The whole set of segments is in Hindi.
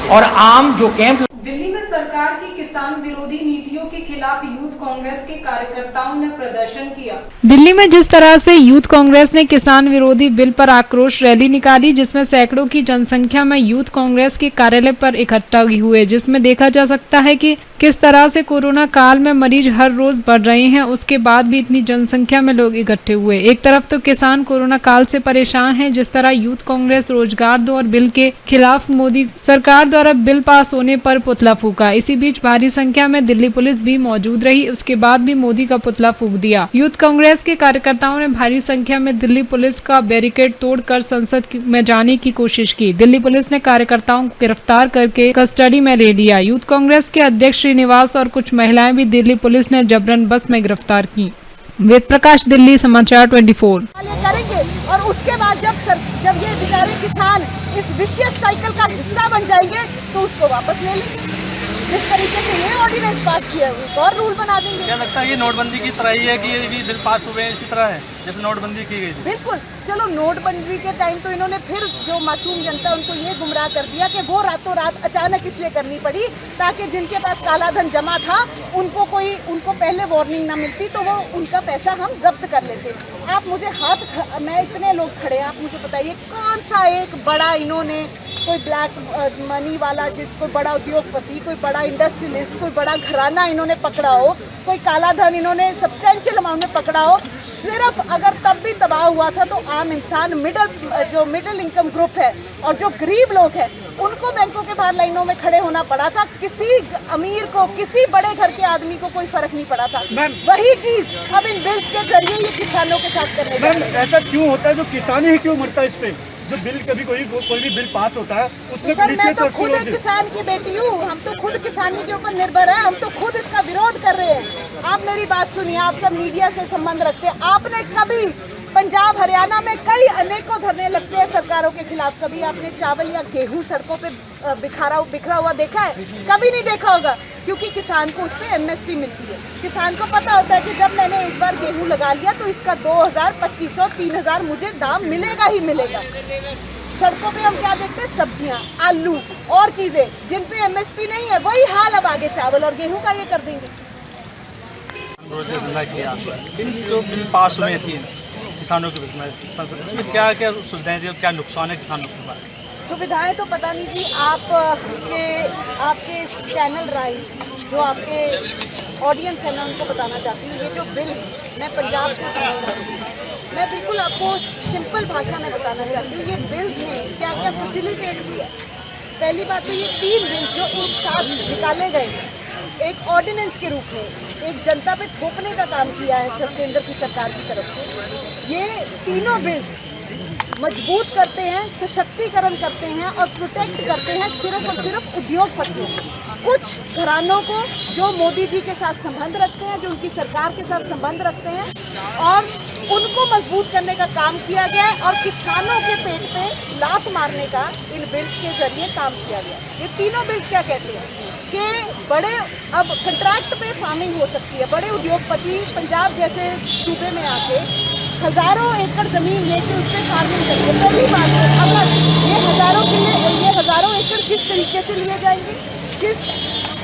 और आम जो कैंप। दिल्ली में सरकार की किसान विरोधी नीतियों के खिलाफ यूथ कांग्रेस के कार्यकर्ताओं ने प्रदर्शन किया। दिल्ली में जिस तरह से यूथ कांग्रेस ने किसान विरोधी बिल पर आक्रोश रैली निकाली, जिसमें सैकड़ों की जनसंख्या में यूथ कांग्रेस के कार्यालय पर इकट्ठा हुए, जिसमें देखा जा सकता है कि किस तरह से कोरोना काल में मरीज हर रोज बढ़ रहे हैं, उसके बाद भी इतनी जनसंख्या में लोग इकट्ठे हुए। एक तरफ तो किसान कोरोना काल से परेशान हैं, जिस तरह यूथ कांग्रेस रोजगार दो और बिल के खिलाफ मोदी सरकार द्वारा बिल पास होने पर पुतला फूका। इसी बीच भारी संख्या में दिल्ली पुलिस भी मौजूद रही, उसके बाद भी मोदी का पुतला फूक दिया। यूथ कांग्रेस के कार्यकर्ताओं ने भारी संख्या में दिल्ली पुलिस का बैरिकेड तोड़कर संसद में जाने की कोशिश की। दिल्ली पुलिस ने कार्यकर्ताओं को गिरफ्तार करके कस्टडी में ले लिया। यूथ कांग्रेस के अध्यक्ष श्रीनिवास और कुछ महिलाएं भी दिल्ली पुलिस ने जबरन बस में गिरफ्तार की। वेद प्रकाश, दिल्ली समाचार 24। करेंगे और उसके बाद जब ये बेचारे किसान इस विशियस साइकिल का हिस्सा बन जाएंगे तो उसको वापस ले लेंगे। जिस तरीके से ये ऑर्डिनेंस पास किया हुआ एक और रूल बना देंगे। क्या लगता है ये नोटबंदी की तरह ही है कि ये भी बिल पास हुए हैं इसी तरह है जैसे नोटबंदी की गई थी? बिल्कुल। चलो नोटबंदी के टाइम तो इन्होंने फिर जो मासूम जनता उनको ये गुमराह कर दिया कि वो रातों रात अचानक इसलिए करनी पड़ी ताकि जिनके पास काला धन जमा था उनको पहले वार्निंग ना मिलती तो वो उनका पैसा हम जब्त कर लेते। आप मुझे मैं इतने लोग खड़े हैं, आप मुझे बताइए कौन सा एक बड़ा इन्होंने कोई ब्लैक मनी वाला कोई बड़ा उद्योगपति, कोई बड़ा इंडस्ट्रियलिस्ट, कोई बड़ा घराना इन्होंने पकड़ा हो, कोई काला धन इन्होंने सब्सटेंशियल अमाउंट में पकड़ा हो। सिर्फ अगर तब भी तबाह हुआ था तो आम इंसान मिडिल इनकम ग्रुप है और जो गरीब लोग हैं उनको बैंकों के बाहर लाइनों में खड़े होना पड़ा था। किसी अमीर को, किसी बड़े घर के आदमी को कोई फर्क नहीं पड़ा था। वही चीज अब इन बिल्स के जरिए ये किसानों के साथ करने का। ऐसा क्यों होता है? जो किसान ही क्यों मरता है इस पे? जो बिल कभी कोई भी बिल पास होता है उसमें तो सर मैं तो खुद एक किसान की बेटी हूँ, हम तो खुद किसानी के ऊपर निर्भर है, हम तो खुद इसका विरोध कर रहे हैं। आप मेरी बात सुनिए, आप सब मीडिया से संबंध रखते हैं, आपने कभी पंजाब हरियाणा में कई अनेकों धरने लगते हैं सरकारों के खिलाफ, कभी आपने चावल या गेहूं सड़कों पे बिखरा हुआ देखा है? कभी नहीं देखा होगा, क्योंकि किसान को उस पर एमएसपी मिलती है। किसान को पता होता है कि जब मैंने एक बार गेहूं लगा लिया तो इसका 2000, 2500, 3000 मुझे दाम मिलेगा ही मिलेगा। सड़कों पे हम क्या देखते हैं? सब्जियां, आलू और चीजें जिन पे एमएसपी नहीं है, वही हाल अब आगे चावल और गेहूं का ये कर देंगे। जो बिल पास हुए थे किसानों के विरुद्ध में संसद, इसमें क्या क्या सुविधाएं थी और क्या नुकसान है किसानों के बारे में? सुविधाएं तो पता नहीं जी, आपके चैनल राही जो आपके ऑडियंस है मैं उनको बताना चाहती हूँ। ये जो बिल है, मैं पंजाब से संबंध रखती हूँ, मैं बिल्कुल आपको सिंपल भाषा में बताना चाहती हूँ। ये बिल्स ने क्या क्या फैसिलिटेट किया। पहली बात तो ये 3 बिल जो एक साथ निकाले गए, एक ऑर्डिनेंस के रूप में एक जनता पे थोपने का काम किया है केंद्र की सरकार की तरफ से। ये तीनों बिल्स मजबूत करते हैं, सशक्तिकरण करते हैं और प्रोटेक्ट करते हैं सिर्फ और सिर्फ उद्योगपतियों को, कुछ घरानों को जो मोदी जी के साथ संबंध रखते हैं, जो उनकी सरकार के साथ संबंध रखते हैं, और उनको मजबूत करने का काम किया गया है और किसानों के पेट पे लात मारने का इन बिल्स के जरिए काम किया गया। ये तीनों बिल्स क्या कहते हैं कि बड़े अब कंट्रैक्ट पे फार्मिंग हो सकती है। बड़े उद्योगपति पंजाब जैसे सूबे में आके हजारों एकड़ जमीन लेके उस पर फार्मिंग करेंगे। पहली बात है, अगर ये हजारों एकड़ किस तरीके से लिए जाएंगे, किस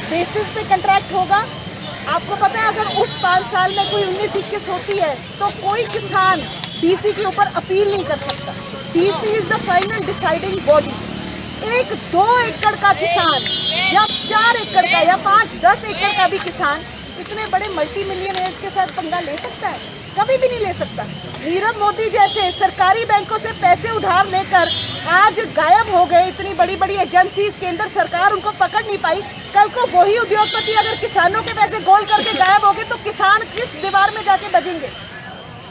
बेसिस पे कंट्रैक्ट होगा? आपको पता है अगर उस 5 साल में कोई 19-21 होती है तो कोई किसान डीसी के ऊपर अपील नहीं कर सकता। DC is the final deciding body. 1-2 एकड़ का किसान या 4 एकड़ का या 5-10 एकड़ का भी किसान इतने बड़े मल्टी मिलियनर्स के साथ पंगा ले सकता है? कभी भी नहीं ले सकता। नीरव मोदी जैसे सरकारी बैंकों से पैसे उधार लेकर आज गायब हो गए, इतनी बड़ी बड़ी एजेंसीज केंद्र सरकार उनको पकड़ नहीं पाई। कल को वही उद्योगपति अगर किसानों के पैसे गोल करके गायब हो गए तो किसान किस दीवार में जाके बजेंगे?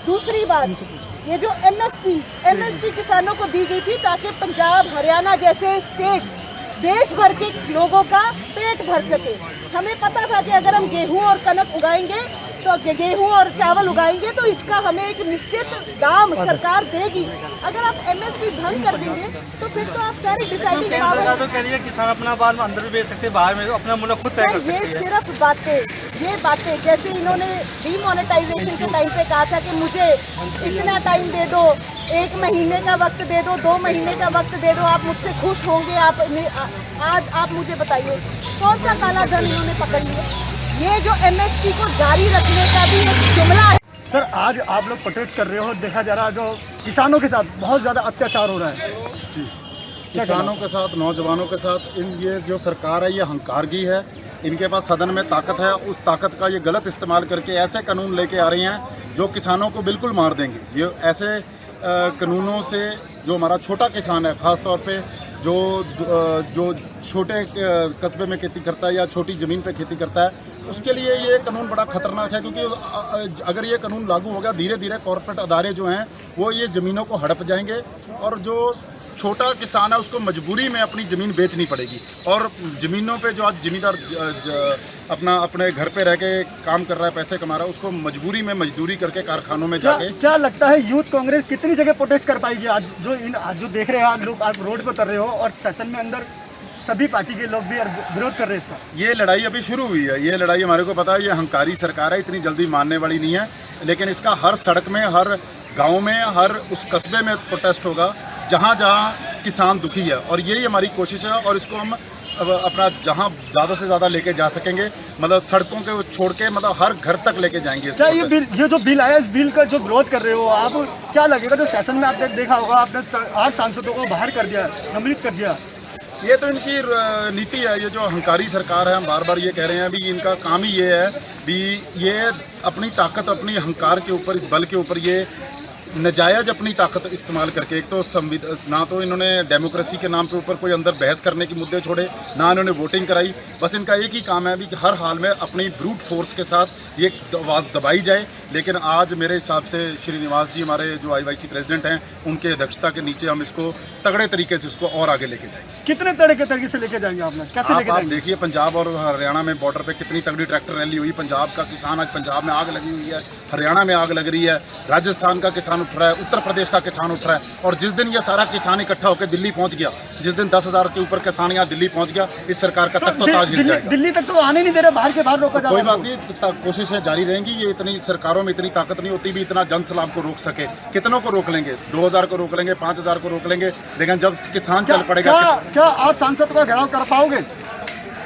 दूसरी बात, ये जो एमएसपी किसानों को दी गई थी ताकि पंजाब हरियाणा जैसे स्टेट्स देश भर के लोगों का पेट भर सके। हमें पता था कि अगर हम गेहूं और कनक उगाएंगे तो गेहूं और चावल उगाएंगे तो इसका हमें एक निश्चित दाम सरकार देगी। अगर आप एमएसपी भंग कर देंगे तो फिर तो आप सारी डिसाइडिंग सरकार तो कह रही है किसान अपना बाल अंदर भी बेच सकते हैं, बाहर में अपना मूल्य खुद तय कर सकते हैं। ये सिर्फ बातें, ये बातें, जैसे इन्होंने डीमोनेटाइजेशन के टाइम पे कहा था कि मुझे इतना टाइम दे दो, 1 महीने का वक्त दे दो, 2 महीने का वक्त दे दो, आप मुझसे खुश होंगे। आज आप मुझे बताइए कौन सा काला धन इन्होंने पकड़ लिया? ये जो MSP को जारी रखने का भी एक जुमला है। सर आज आप लोग प्रोटेस्ट कर रहे हो, देखा जा रहा है जो किसानों के साथ बहुत ज़्यादा अत्याचार हो रहा है। जी, किसानों के साथ, नौजवानों के साथ ये जो सरकार है ये हंकारगी है। इनके पास सदन में ताकत है, उस ताकत का ये गलत इस्तेमाल करके ऐसे कानून लेके आ रही हैं जो किसानों को बिल्कुल मार देंगे। ये ऐसे कानूनों से जो हमारा छोटा किसान है, ख़ास तौर पे जो छोटे कस्बे में खेती करता है या छोटी ज़मीन पे खेती करता है, उसके लिए ये कानून बड़ा ख़तरनाक है। क्योंकि अगर ये कानून लागू हो गया, धीरे धीरे कॉरपोरेट अदारे जो हैं वो ये ज़मीनों को हड़प जाएंगे और जो छोटा किसान है उसको मजबूरी में अपनी ज़मीन बेचनी पड़ेगी। और ज़मीनों पे जो आज ज़मींदार अपने घर पे रह के काम कर रहा है, पैसे कमा रहा है, उसको मजबूरी में मजदूरी करके कारखानों में जाके। क्या लगता है यूथ कांग्रेस कितनी जगह प्रोटेस्ट कर पाएगी आज? जो देख रहे हैं आप लोग, आप रोड पे उतर रहे हो और सेशन में अंदर सभी पार्टी के लोग भी विरोध कर रहे हैं इसका। ये लड़ाई अभी शुरू हुई है। ये लड़ाई हमारे को पता है, ये हंकारी सरकार है, इतनी जल्दी मानने वाली नहीं है। लेकिन इसका हर सड़क में, हर गांव में, हर उस कस्बे में प्रोटेस्ट होगा जहां जहां किसान दुखी है। और यही हमारी कोशिश है और इसको हम अपना जहां ज़्यादा से ज़्यादा लेके जा सकेंगे, मतलब सड़कों के छोड़ के, मतलब हर घर तक लेके जाएंगे। क्या ये जो बिल आया, इस बिल का जो विरोध कर रहे हो आप, क्या लगेगा? जो सेशन में आपने देखा होगा, आपने 8 सांसदों को बाहर कर दिया, सम्मिलित कर दिया। ये तो इनकी नीति है। ये जो हंकारी सरकार है, हम बार बार ये कह रहे हैं भी इनका काम ही ये है भी ये अपनी ताकत, अपनी हंकार के ऊपर, इस बल के ऊपर ये नजायज़ अपनी ताकत इस्तेमाल करके, एक तो ना तो इन्होंने डेमोक्रेसी के नाम पे ऊपर कोई अंदर बहस करने की मुद्दे छोड़े, ना इन्होंने वोटिंग कराई। बस इनका एक ही काम है भी कि हर हाल में अपनी ब्रूट फोर्स के साथ ये आवाज़ दबाई जाए। लेकिन आज मेरे हिसाब से श्रीनिवास जी, हमारे जो IYC प्रेसिडेंट हैं, उनके अध्यक्षता के नीचे हम इसको तगड़े तरीके से इसको और आगे लेके जाएंगे। कितने तरीके से लेके जाएंगे आप? कैसे लेके जाएंगे? आप देखिए पंजाब और हरियाणा में बॉर्डर पे कितनी तगड़ी ट्रैक्टर रैली हुई। पंजाब का किसान आज पंजाब में आग लगी हुई है, हरियाणा में आग लग रही है, राजस्थान का किसान उठ रहा है, उत्तर प्रदेश का किसान उठ रहा है। और जिस दिन ये सारा किसान इकट्ठा होकर दिल्ली पहुंच गया, जिस दिन 10,000 के ऊपर किसान यहाँ दिल्ली पहुंच गया, इस सरकार का तख्त ताज हिल जाएगा। दिल्ली तक तो आने नहीं दे रहे, बाहर के बाहर रोका जा रहा है। कोई बात नहीं, कोशिशें जारी रहेंगी। ये इतनी सरकारों में इतनी ताकत नहीं होती भी इतना जन सैलाब को रोक सके। कितनों को रोक लेंगे? 2,000 को रोक लेंगे, 5,000 को रोक लेंगे, लेकिन जब किसान चल पड़ेगा। क्या आप सांसद का घेराव कर पाओगे?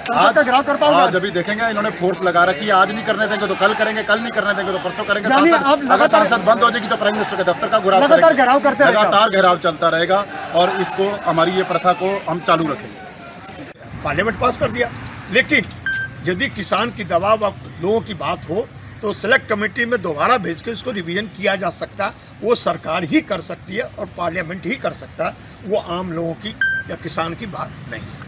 आज अभी देखेंगे, इन्होंने फोर्स लगा रखी है। आज नहीं करने देंगे तो कल करेंगे, कल नहीं करने देंगे तो परसों करेंगे। अगर सांसद बंद हो जाएगी तो प्राइम मिनिस्टर के दफ्तर का लगातार घेराव चलता रहेगा और इसको, हमारी ये प्रथा को हम चालू रखेंगे। पार्लियामेंट पास कर दिया, लेकिन यदि किसान की दबाव व लोगों की बात हो तो सेलेक्ट कमेटी में दोबारा भेज के उसको रिवीजन किया जा सकता। वो सरकार ही कर सकती है और पार्लियामेंट ही कर सकता है। वो आम लोगों की या किसान की बात नहीं है।